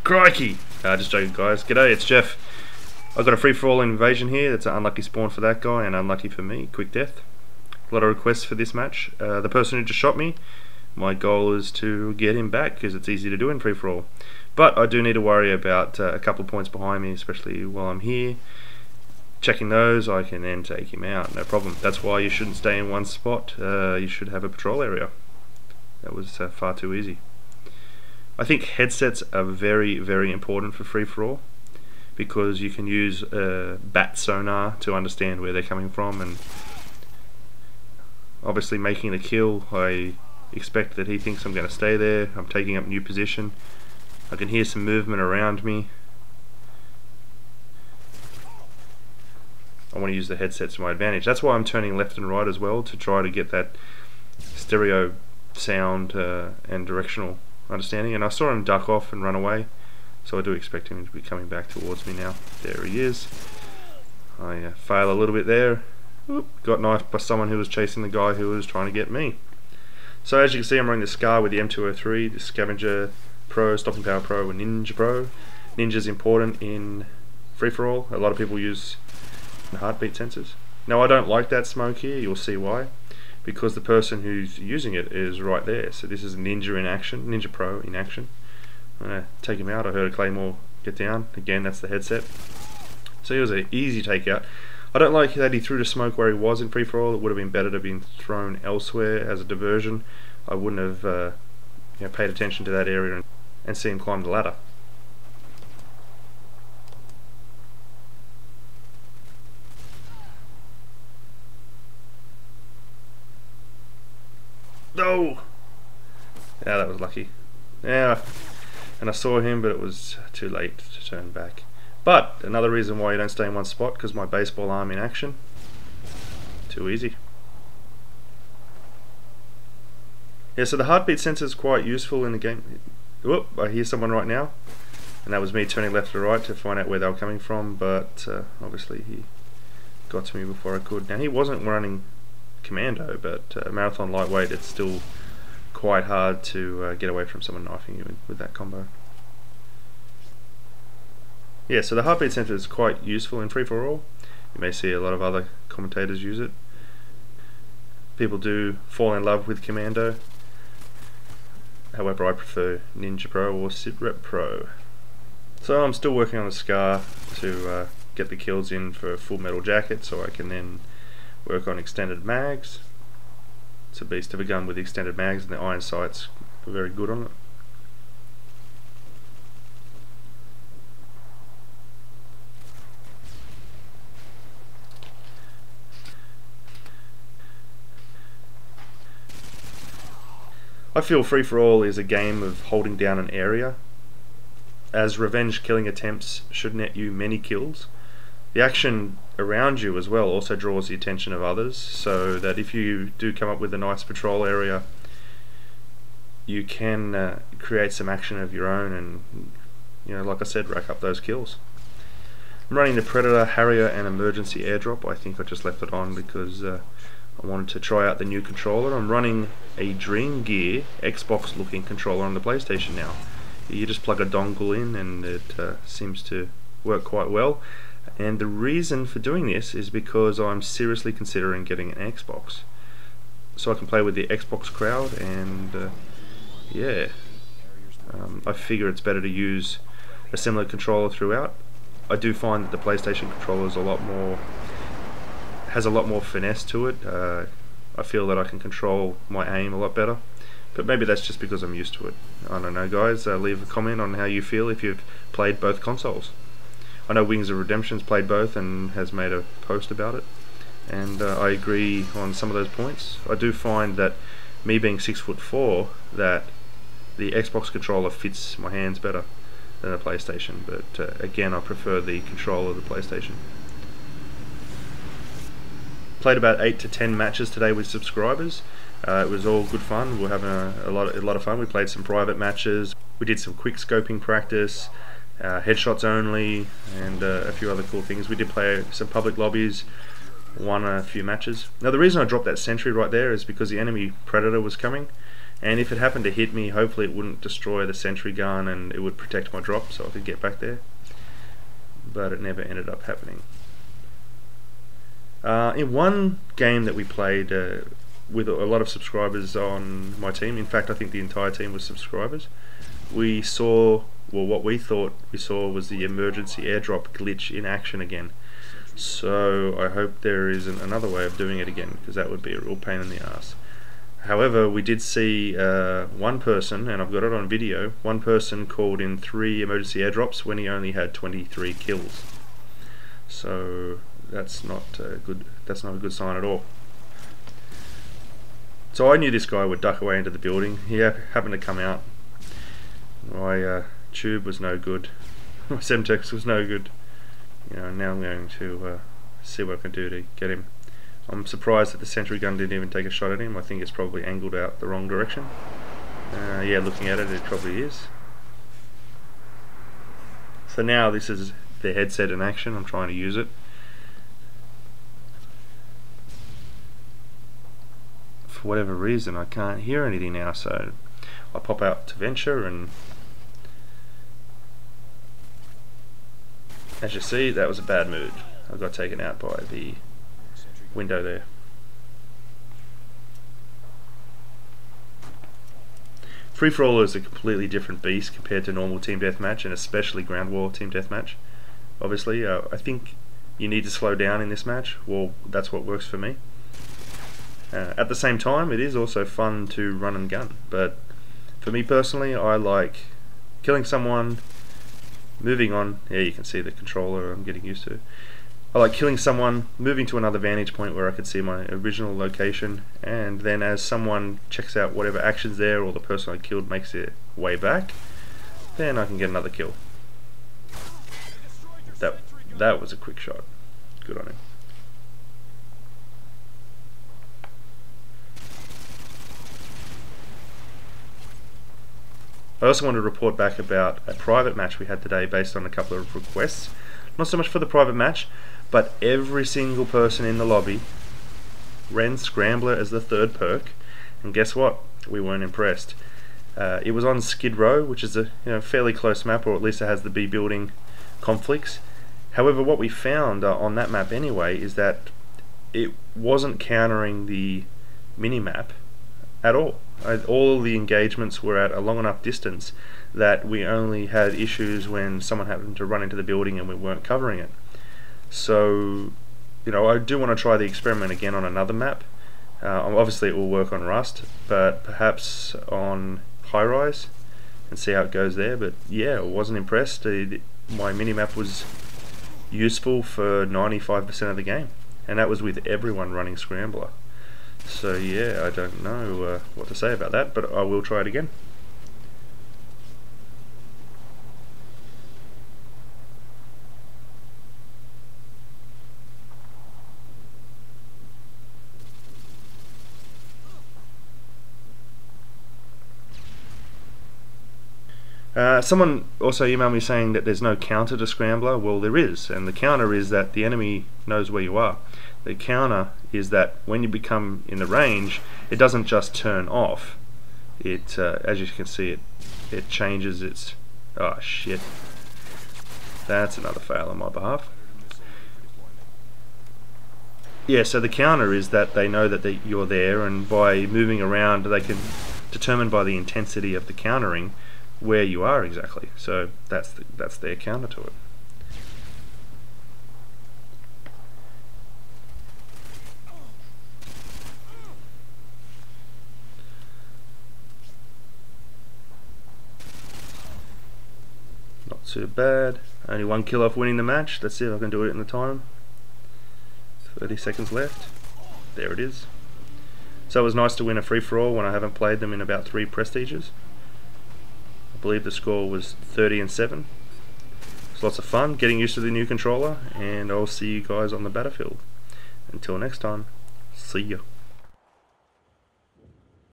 Crikey! Just joking, guys. G'day, it's Jeff. I've got a free-for-all invasion here. That's an unlucky spawn for that guy and unlucky for me. Quick death. A lot of requests for this match. The person who just shot me, my goal is to get him back because it's easy to do in free-for-all. But I do need to worry about a couple of points behind me, especially while I'm here. Checking those, I can then take him out, no problem. That's why you shouldn't stay in one spot. You should have a patrol area. That was far too easy. I think headsets are very, very important for free-for-all because you can use bat sonar to understand where they're coming from, and obviously making the kill, I expect that he thinks I'm going to stay there. I'm taking up new position. I can hear some movement around me. I want to use the headsets to my advantage. That's why I'm turning left and right as well, to try to get that stereo sound and directional understanding. And I saw him duck off and run away, so I do expect him to be coming back towards me now. There he is. I fail a little bit there. Oop, got knifed by someone who was chasing the guy who was trying to get me. So as you can see, I'm running the Scar with the MW2, the Scavenger Pro, Stopping Power Pro, and Ninja Pro. Ninja's important in free-for-all. A lot of people use heartbeat sensors. Now I don't like that smoke here, you'll see why. Because the person who's using it is right there. So this is Ninja in action, Ninja Pro in action. I'm going to take him out. I heard a claymore get down. Again, that's the headset. So he was an easy takeout. I don't like that he threw the smoke where he was in free-for-all. It would have been better to have been thrown elsewhere as a diversion. I wouldn't have paid attention to that area and see him climb the ladder. No! Yeah, that was lucky. Yeah, and I saw him, but it was too late to turn back. But another reason why you don't stay in one spot, because my baseball arm in action. Too easy. Yeah, so the heartbeat sensor is quite useful in the game. Whoop, I hear someone right now, and that was me turning left to right to find out where they were coming from, but obviously he got to me before I could. Now he wasn't running commando, but marathon lightweight, it's still quite hard to get away from someone knifing you with that combo. Yeah, so the heartbeat sensor is quite useful in free-for-all. You may see a lot of other commentators use it. People do fall in love with commando. However, I prefer Ninja Pro or Sitrep Pro. So I'm still working on the Scar to get the kills in for a full metal jacket, so I can then work on extended mags. It's a beast of a gun with the extended mags, and the iron sights are very good on it. I feel free-for-all is a game of holding down an area, as revenge killing attempts should net you many kills. The action around you as well also draws the attention of others, so that if you do come up with a nice patrol area, you can create some action of your own and, like I said, rack up those kills. I'm running the Predator, Harrier and Emergency Airdrop. I think I just left it on because I wanted to try out the new controller. I'm running a Dream Gear Xbox looking controller on the PlayStation now. You just plug a dongle in and it seems to work quite well. And the reason for doing this is because I'm seriously considering getting an Xbox, so I can play with the Xbox crowd, and I figure it's better to use a similar controller throughout. I do find that the PlayStation controller is has a lot more finesse to it. I feel that I can control my aim a lot better, but maybe that's just because I'm used to it. I don't know, guys. Leave a comment on how you feel if you've played both consoles. I know Wings of Redemption's played both and has made a post about it, and I agree on some of those points. I do find that me being 6'4", that the Xbox controller fits my hands better than the PlayStation, but again, I prefer the control of the PlayStation. Played about 8 to 10 matches today with subscribers. It was all good fun. We're having a lot of fun. We played some private matches. We did some quick scoping practice. Headshots only, and a few other cool things. We did play some public lobbies, won a few matches. Now the reason I dropped that sentry right there is because the enemy Predator was coming, and if it happened to hit me, hopefully it wouldn't destroy the sentry gun and it would protect my drop so I could get back there, but it never ended up happening. In one game that we played with a lot of subscribers on my team, in fact I think the entire team was subscribers, we saw, well, what we thought we saw was the emergency airdrop glitch in action again. So I hope there isn't another way of doing it again, because that would be a real pain in the ass. However, we did see one person, and I've got it on video, one person called in 3 emergency airdrops when he only had 23 kills. So that's not good. That's not a good sign at all. So I knew this guy would duck away into the building. He happened to come out. My tube was no good. My Semtex was no good. Now I'm going to see what I can do to get him. I'm surprised that the sentry gun didn't even take a shot at him. I think it's probably angled out the wrong direction. Yeah, looking at it, it probably is. So now this is the headset in action. I'm trying to use it. For whatever reason, I can't hear anything now, so I pop out to venture, and as you see, that was a bad mood. I got taken out by the window there. Free-for-all is a completely different beast compared to normal team deathmatch, and especially ground war team deathmatch. Obviously, I think you need to slow down in this match. Well, that's what works for me. At the same time, it is also fun to run and gun, but for me personally, I like killing someone, moving on. Yeah, you can see the controller I'm getting used to. I like killing someone, moving to another vantage point where I could see my original location, and then as someone checks out whatever action's there, or the person I killed makes their way back, then I can get another kill. That was a quick shot. Good on him. I also want to report back about a private match we had today based on a couple of requests. Not so much for the private match, but every single person in the lobby ran Scrambler as the 3rd perk, and guess what? We weren't impressed. It was on Skid Row, which is a fairly close map, or at least it has the B building conflicts. However, what we found on that map anyway is that it wasn't countering the mini-map at all. All the engagements were at a long enough distance that we only had issues when someone happened to run into the building and we weren't covering it. So, I do want to try the experiment again on another map. Obviously it will work on Rust, but perhaps on High Rise, and see how it goes there. But yeah, I wasn't impressed. My mini-map was useful for 95% of the game, and that was with everyone running Scrambler. So yeah, I don't know what to say about that, but I will try it again. Someone also emailed me saying that there's no counter to Scrambler. Well, there is, and the counter is that the enemy knows where you are. The counter is that when you become in the range, it doesn't just turn off. It, as you can see, it changes its... Oh shit. That's another fail on my behalf. Yeah, so the counter is that they know that you're there, and by moving around, they can determine by the intensity of the countering where you are exactly. So that's their counter to it. Not too bad. Only 1 kill off winning the match. Let's see if I can do it in the time. 30 seconds left. There it is. So it was nice to win a free-for-all when I haven't played them in about 3 prestiges. I believe the score was 30-7. It's lots of fun getting used to the new controller, and I'll see you guys on the battlefield. Until next time, see ya.